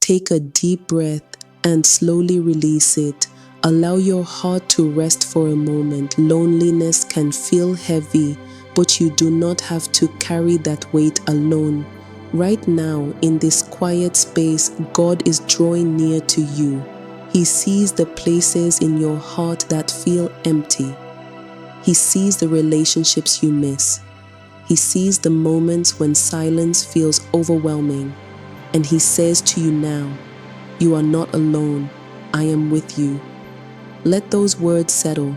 take a deep breath and slowly release it. Allow your heart to rest for a moment. Loneliness can feel heavy, but you do not have to carry that weight alone. Right now, in this quiet space, God is drawing near to you. He sees the places in your heart that feel empty. He sees the relationships you miss. He sees the moments when silence feels overwhelming. And He says to you now, "You are not alone. I am with you." Let those words settle.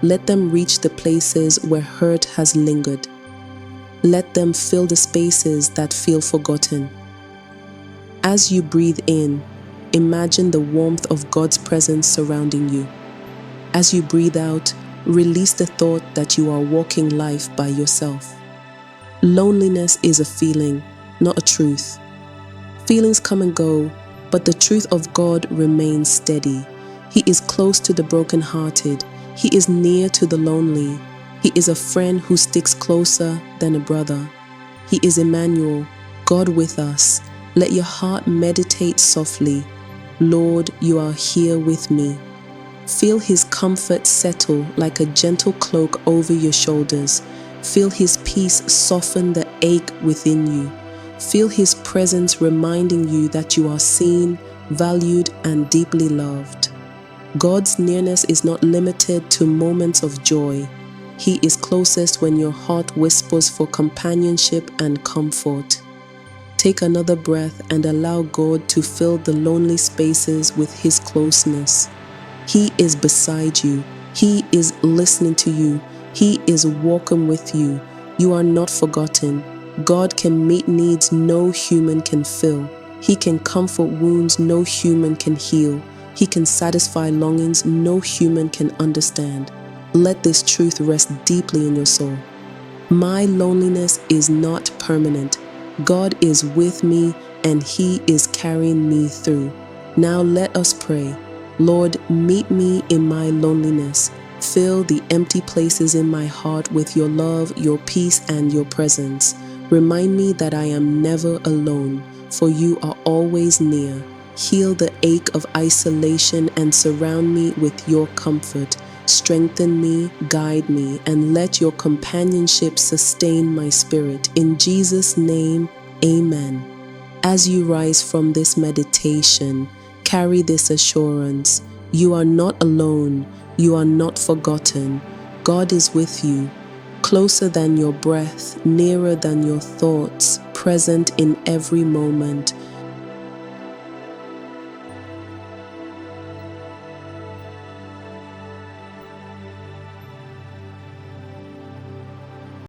Let them reach the places where hurt has lingered. Let them fill the spaces that feel forgotten. As you breathe in, imagine the warmth of God's presence surrounding you. As you breathe out, release the thought that you are walking life by yourself. Loneliness is a feeling, not a truth. Feelings come and go, but the truth of God remains steady. He is close to the brokenhearted. He is near to the lonely. He is a friend who sticks closer than a brother. He is Emmanuel, God with us. Let your heart meditate softly. Lord, you are here with me. Feel His comfort settle like a gentle cloak over your shoulders. Feel His peace soften the ache within you. Feel His presence reminding you that you are seen, valued, and deeply loved. God's nearness is not limited to moments of joy. He is closest when your heart whispers for companionship and comfort. Take another breath and allow God to fill the lonely spaces with His closeness. He is beside you. He is listening to you. He is walking with you. You are not forgotten. God can meet needs no human can fill. He can comfort wounds no human can heal. He can satisfy longings no human can understand. Let this truth rest deeply in your soul. My loneliness is not permanent. God is with me and He is carrying me through. Now let us pray. Lord, meet me in my loneliness. Fill the empty places in my heart with your love, your peace, and your presence. Remind me that I am never alone, for you are always near. Heal the ache of isolation and surround me with your comfort. Strengthen me, guide me, and let your companionship sustain my spirit. In Jesus' name, amen. As you rise from this meditation, carry this assurance. You are not alone. You are not forgotten. God is with you, closer than your breath, nearer than your thoughts, present in every moment.